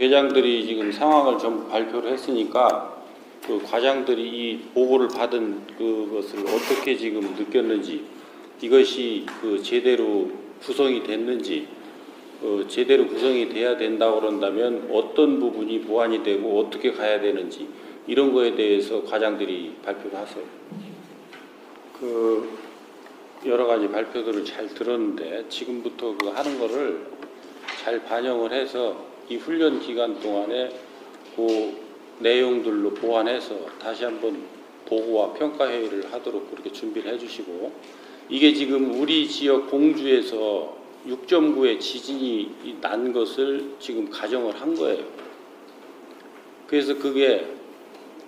계장들이 지금 상황을 전부 발표를 했으니까 그 과장들이 이 보고를 받은 그것을 어떻게 지금 느꼈는지, 이것이 그 제대로 구성이 됐는지, 제대로 구성이 돼야 된다고 그런다면 어떤 부분이 보완이 되고 어떻게 가야 되는지, 이런 거에 대해서 과장들이 발표를 하세요. 그 여러 가지 발표들을 잘 들었는데 지금부터 그 하는 거를 잘 반영을 해서 이 훈련 기간 동안에 그 내용들로 보완해서 다시 한번 보고와 평가 회의를 하도록 그렇게 준비를 해주시고, 이게 지금 우리 지역 공주에서 6.9의 지진이 난 것을 지금 가정을 한 거예요. 그래서 그게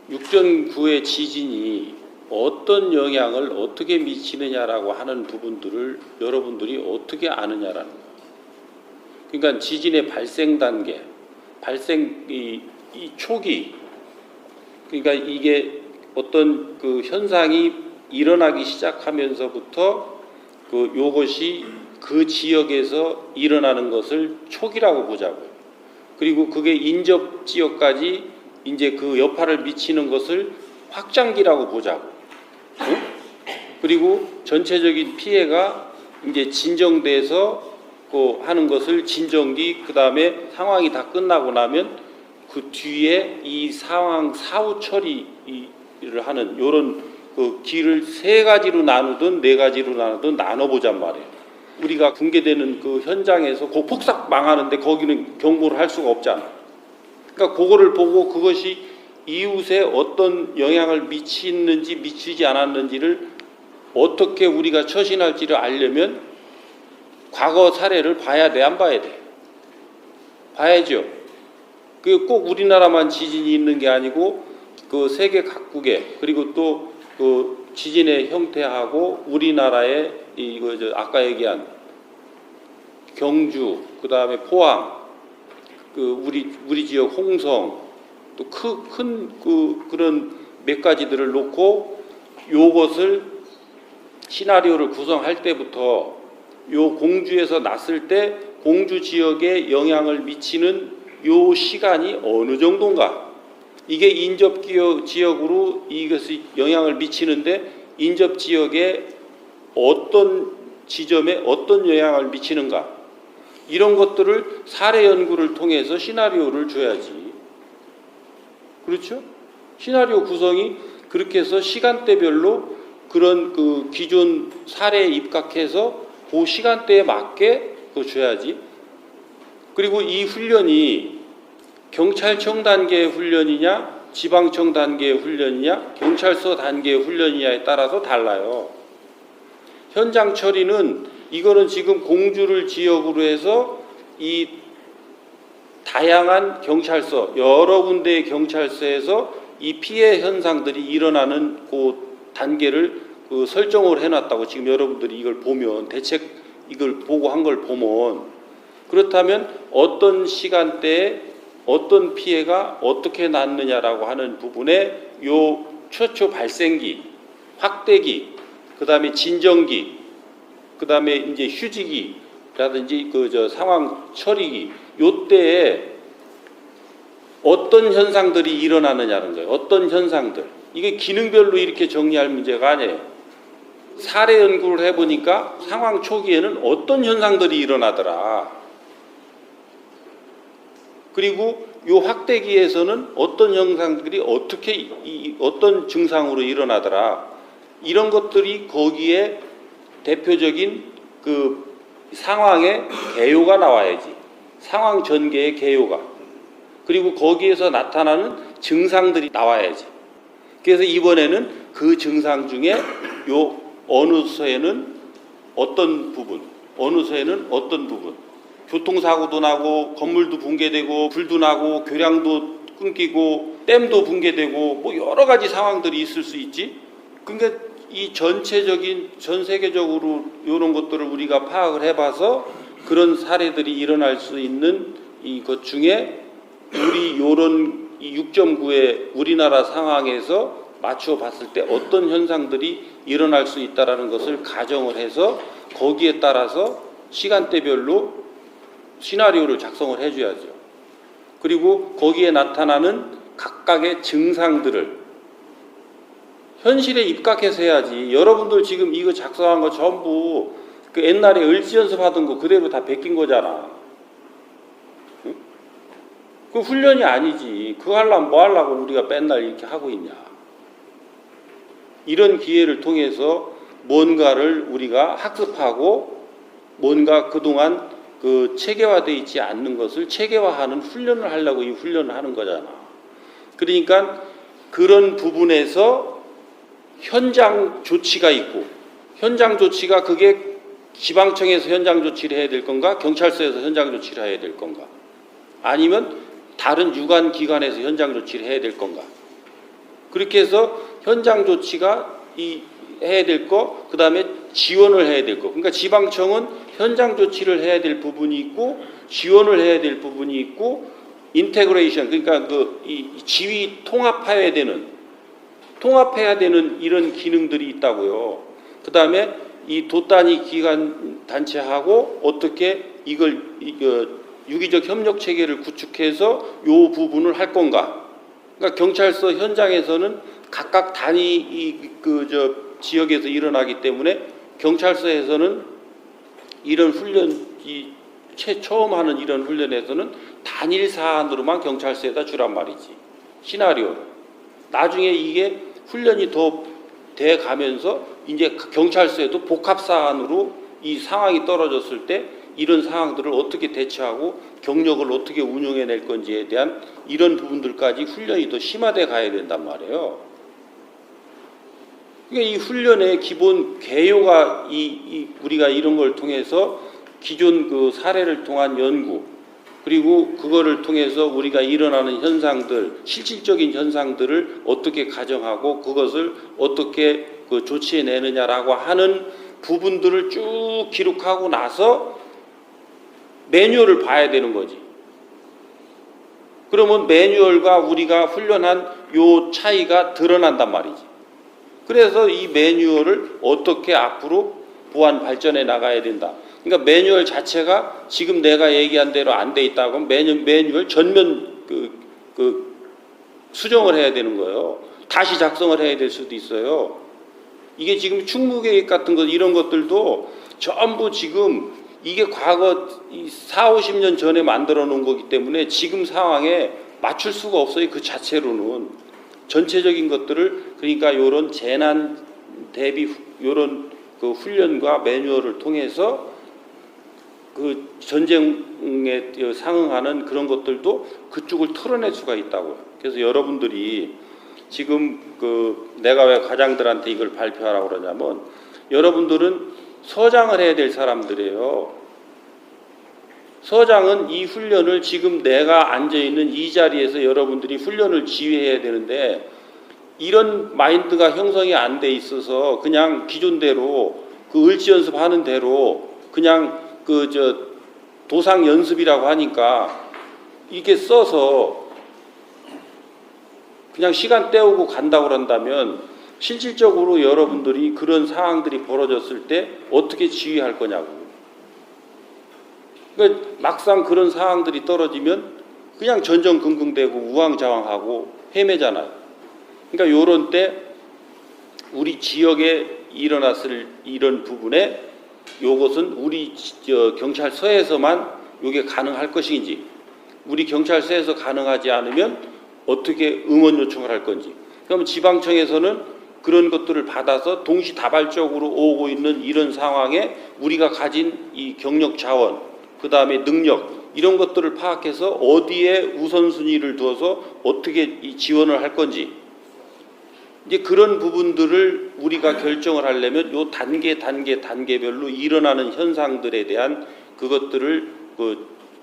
6.9의 지진이 어떤 영향을 어떻게 미치느냐라고 하는 부분들을 여러분들이 어떻게 아느냐라는 거예요. 그러니까 지진의 발생 단계, 이 초기, 그러니까 이게 어떤 그 현상이 일어나기 시작하면서부터 요것이 그 지역에서 일어나는 것을 초기라고 보자고요. 그리고 그게 인접 지역까지 이제 그 여파를 미치는 것을 확장기라고 보자고. 응? 그리고 전체적인 피해가 이제 진정돼서 하는 것을 진정기, 그 다음에 상황이 다 끝나고 나면 그 뒤에 이 상황 사후 처리를 하는 요런 그 길을 세 가지로 나누든 네 가지로 나누든 나눠보잔 말이에요. 우리가 붕괴되는 그 현장에서 그 폭삭 망하는데 거기는 경보를 할 수가 없잖아. 그러니까 그거를 보고 그것이 이웃에 어떤 영향을 미치는지 미치지 않았는지를 어떻게 우리가 처신할지를 알려면 과거 사례를 봐야 돼, 안 봐야 돼? 봐야죠. 그 꼭 우리나라만 지진이 있는 게 아니고 그 세계 각국에, 그리고 또 그 지진의 형태하고 우리나라의 아까 얘기한 경주, 그 다음에 포항, 그 우리 지역 홍성, 또 큰 그런 몇 가지들을 놓고 요것을 시나리오를 구성할 때부터 요 공주에서 났을 때 공주 지역에 영향을 미치는 요 시간이 어느 정도인가, 이게 인접 지역으로 이것이 영향을 미치는데 인접 지역에 어떤 지점에 어떤 영향을 미치는가, 이런 것들을 사례 연구를 통해서 시나리오를 줘야지. 그렇죠? 시나리오 구성이 그렇게 해서 시간대별로 그런 그 기존 사례에 입각해서 그 시간대에 맞게 그거 줘야지. 그리고 이 훈련이 경찰청 단계의 훈련이냐, 지방청 단계의 훈련이냐, 경찰서 단계의 훈련이냐에 따라서 달라요. 현장 처리는 이거는 지금 공주를 지역으로 해서 이 다양한 경찰서, 여러 군데의 경찰서에서 이 피해 현상들이 일어나는 그 단계를 설정을 해놨다고. 지금 여러분들이 이걸 보면, 대책 이걸 보고 한 걸 보면, 그렇다면 어떤 시간대에 어떤 피해가 어떻게 났느냐라고 하는 부분에 요 최초 발생기, 확대기, 그 다음에 진정기, 그 다음에 이제 휴지기라든지 상황 처리기, 요 때에 어떤 현상들이 일어나느냐는 거예요. 어떤 현상들. 이게 기능별로 이렇게 정리할 문제가 아니에요. 사례 연구를 해보니까 상황 초기에는 어떤 현상들이 일어나더라. 그리고 요 확대기에서는 어떤 현상들이 어떻게 어떤 증상으로 일어나더라. 이런 것들이 거기에 대표적인 그 상황의 개요가 나와야지. 상황 전개의 개요가. 그리고 거기에서 나타나는 증상들이 나와야지. 그래서 이번에는 그 증상 중에 요 어느 서에는 어떤 부분, 어느 서에는 어떤 부분, 교통사고도 나고 건물도 붕괴되고 불도 나고 교량도 끊기고 댐도 붕괴되고 뭐 여러 가지 상황들이 있을 수 있지. 그러니까 이 전체적인 전 세계적으로 이런 것들을 우리가 파악을 해봐서 그런 사례들이 일어날 수 있는 이것 중에 우리 요런 6.9의 우리나라 상황에서 맞추어 봤을 때 어떤 현상들이 일어날 수 있다라는 것을 가정을 해서 거기에 따라서 시간대별로 시나리오를 작성을 해줘야죠. 그리고 거기에 나타나는 각각의 증상들을 현실에 입각해서 해야지. 여러분들 지금 이거 작성한 거 전부 그 옛날에 을지 연습하던 거 그대로 다 베낀 거잖아. 응? 그 훈련이 아니지. 그거 하려면 뭐 하려고 우리가 맨날 이렇게 하고 있냐. 이런 기회를 통해서 뭔가를 우리가 학습하고 뭔가 그동안 그 체계화되어 있지 않는 것을 체계화하는 훈련을 하려고 이 훈련을 하는 거잖아. 그러니까 그런 부분에서 현장 조치가 있고, 현장 조치가 그게 지방청에서 현장 조치를 해야 될 건가, 경찰서에서 현장 조치를 해야 될 건가, 아니면 다른 유관 기관에서 현장 조치를 해야 될 건가. 그렇게 해서 현장 조치가 해야 될 거, 그 다음에 지원을 해야 될 거. 그러니까 지방청은 현장 조치를 해야 될 부분이 있고, 지원을 해야 될 부분이 있고, 인테그레이션, 그러니까 이 지휘 통합해야 되는 이런 기능들이 있다고요. 그 다음에 이 도단위 기관 단체하고 어떻게 이걸 유기적 협력 체계를 구축해서 요 부분을 할 건가. 그러니까 경찰서 현장에서는 각각 단위 지역에서 일어나기 때문에 경찰서에서는 이런 훈련, 처음 하는 이런 훈련에서는 단일 사안으로만 경찰서에다 주란 말이지. 시나리오를. 나중에 이게 훈련이 더 돼 가면서 이제 경찰서에도 복합 사안으로 이 상황이 떨어졌을 때 이런 상황들을 어떻게 대처하고 경력을 어떻게 운영해낼 건지에 대한 이런 부분들까지 훈련이 더 심화돼 가야 된단 말이에요. 그러니까 이 훈련의 기본 개요가 우리가 이런 걸 통해서 기존 그 사례를 통한 연구, 그리고 그거를 통해서 우리가 일어나는 현상들, 실질적인 현상들을 어떻게 가정하고 그것을 어떻게 그 조치해내느냐라고 하는 부분들을 쭉 기록하고 나서 매뉴얼을 봐야 되는 거지. 그러면 매뉴얼과 우리가 훈련한 요 차이가 드러난단 말이지. 그래서 이 매뉴얼을 어떻게 앞으로 보완 발전해 나가야 된다. 그러니까 매뉴얼 자체가 지금 내가 얘기한 대로 안 돼 있다고 하면 매뉴얼 전면 수정을 해야 되는 거예요. 다시 작성을 해야 될 수도 있어요. 이게 지금 충무계획 같은 것 이런 것들도 전부 지금 이게 과거 4, 50년 전에 만들어 놓은 거기 때문에 지금 상황에 맞출 수가 없어요. 그 자체로는 전체적인 것들을 그러니까 요런 재난 대비 요런 그 훈련과 매뉴얼을 통해서 그 전쟁에 상응하는 그런 것들도 그쪽을 털어낼 수가 있다고요. 그래서 여러분들이 지금 내가 왜 과장들한테 이걸 발표하라고 그러냐면 여러분들은 서장을 해야 될 사람들이에요. 서장은 이 훈련을 지금 내가 앉아있는 이 자리에서 여러분들이 훈련을 지휘해야 되는데 이런 마인드가 형성이 안 돼 있어서 그냥 기존대로 그 을지 연습하는 대로 그냥 도상 연습이라고 하니까 이게 써서 그냥 시간 때우고 간다고 그런다면 실질적으로 여러분들이 그런 상황들이 벌어졌을 때 어떻게 지휘할 거냐고. 그러니까 막상 그런 상황들이 떨어지면 그냥 전전긍긍되고 우왕좌왕하고 헤매잖아요. 그러니까 요런 때 우리 지역에 일어났을 이런 부분에 요것은 우리 경찰서에서만 요게 가능할 것인지, 우리 경찰서에서 가능하지 않으면 어떻게 응원 요청을 할 건지. 그럼 지방청에서는 그런 것들을 받아서 동시다발적으로 오고 있는 이런 상황에 우리가 가진 이 경력 자원, 그 다음에 능력 이런 것들을 파악해서 어디에 우선순위를 두어서 어떻게 이 지원을 할 건지, 이제 그런 부분들을 우리가 결정을 하려면 요 단계별로 일어나는 현상들에 대한 그것들을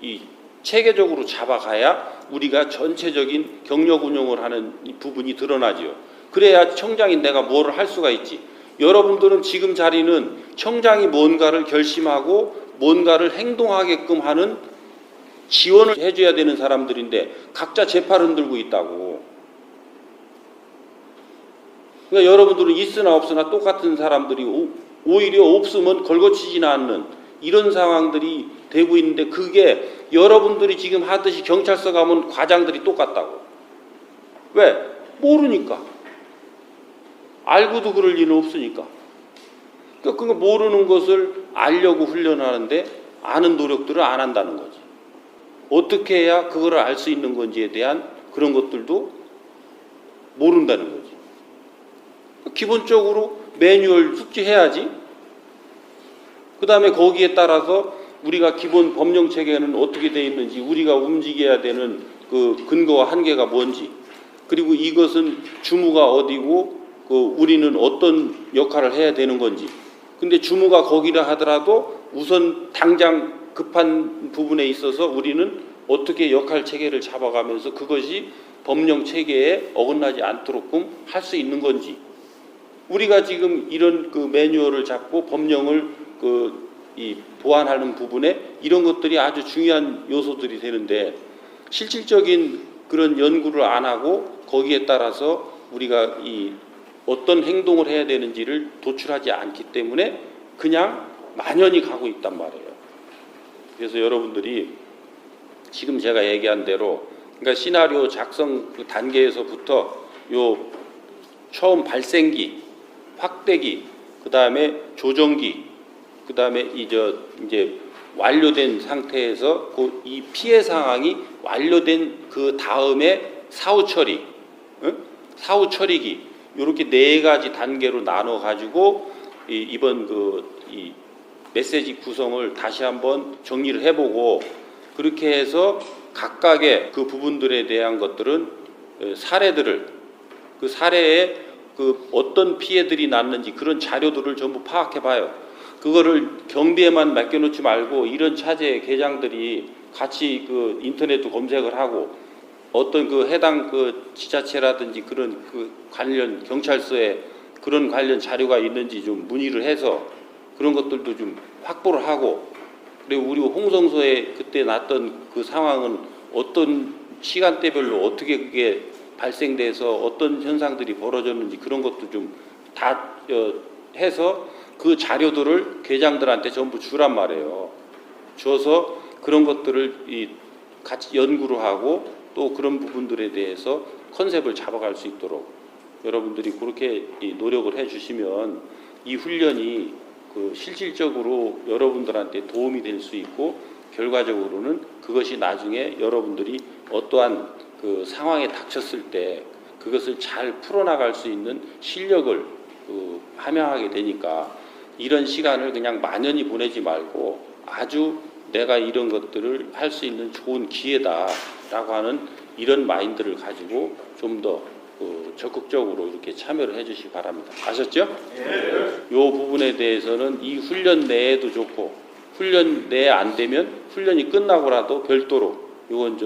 이 체계적으로 잡아가야 우리가 전체적인 경력 운영을 하는 이 부분이 드러나지요. 그래야 청장이 내가 뭐를 할 수가 있지. 여러분들은 지금 자리는 청장이 뭔가를 결심하고 뭔가를 행동하게끔 하는 지원을 해줘야 되는 사람들인데 각자 제팔 흔들고 있다고. 그러니까 여러분들은 있으나 없으나 똑같은 사람들이 오히려 없으면 걸거치지는 않는 이런 상황들이 되고 있는데 그게 여러분들이 지금 하듯이 경찰서 가면 과장들이 똑같다고. 왜? 모르니까. 알고도 그럴 일은 없으니까. 그러니까 모르는 것을 알려고 훈련하는데 아는 노력들을 안 한다는 거지. 어떻게 해야 그걸 알 수 있는 건지에 대한 그런 것들도 모른다는 거지. 기본적으로 매뉴얼 숙지해야지. 그 다음에 거기에 따라서 우리가 기본 법령 체계는 어떻게 되어 있는지, 우리가 움직여야 되는 그 근거와 한계가 뭔지, 그리고 이것은 주무가 어디고 우리는 어떤 역할을 해야 되는 건지. 근데 주무가 거기라 하더라도 우선 당장 급한 부분에 있어서 우리는 어떻게 역할 체계를 잡아가면서 그것이 법령 체계에 어긋나지 않도록끔 할 수 있는 건지. 우리가 지금 이런 그 매뉴얼을 잡고 법령을 이 보완하는 부분에 이런 것들이 아주 중요한 요소들이 되는데 실질적인 그런 연구를 안 하고 거기에 따라서 우리가 이 어떤 행동을 해야 되는지를 도출하지 않기 때문에 그냥 만연히 가고 있단 말이에요. 그래서 여러분들이 지금 제가 얘기한 대로 그러니까 시나리오 작성 그 단계에서부터 요 처음 발생기, 확대기, 그 다음에 조정기, 그 다음에 이제 완료된 상태에서 이 피해 상황이 완료된 그 다음에 사후 처리, 사후 처리기 이렇게 네 가지 단계로 나눠 가지고 이번 이 메시지 구성을 다시 한번 정리를 해보고 그렇게 해서 각각의 그 부분들에 대한 것들은 사례들을 그 사례에 그 어떤 피해들이 났는지 그런 자료들을 전부 파악해 봐요. 그거를 경비에만 맡겨놓지 말고 이런 차제 계장들이 같이 그 인터넷도 검색을 하고 어떤 그 해당 그 지자체라든지 그런 그 관련 경찰서에 그런 관련 자료가 있는지 좀 문의를 해서 그런 것들도 좀 확보를 하고 그리고 우리 홍성소에 그때 났던 그 상황은 어떤 시간대별로 어떻게 그게 발생돼서 어떤 현상들이 벌어졌는지 그런 것도 좀 다 해서 그 자료들을 계장들한테 전부 주란 말이에요. 줘서 그런 것들을 같이 연구를 하고 또 그런 부분들에 대해서 컨셉을 잡아갈 수 있도록 여러분들이 그렇게 노력을 해주시면 이 훈련이 그 실질적으로 여러분들한테 도움이 될 수 있고 결과적으로는 그것이 나중에 여러분들이 어떠한 그 상황에 닥쳤을 때 그것을 잘 풀어나갈 수 있는 실력을 함양하게 되니까 이런 시간을 그냥 만연히 보내지 말고 아주 내가 이런 것들을 할 수 있는 좋은 기회다라고 하는 이런 마인드를 가지고 좀 더 적극적으로 이렇게 참여를 해주시기 바랍니다. 아셨죠? 네. 이 부분에 대해서는 이 훈련 내에도 좋고 훈련 내에 안 되면 훈련이 끝나고라도 별도로 이건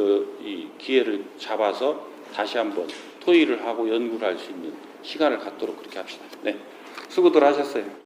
이 기회를 잡아서 다시 한번 토의를 하고 연구를 할 수 있는 시간을 갖도록 그렇게 합시다. 네, 수고들 하셨어요.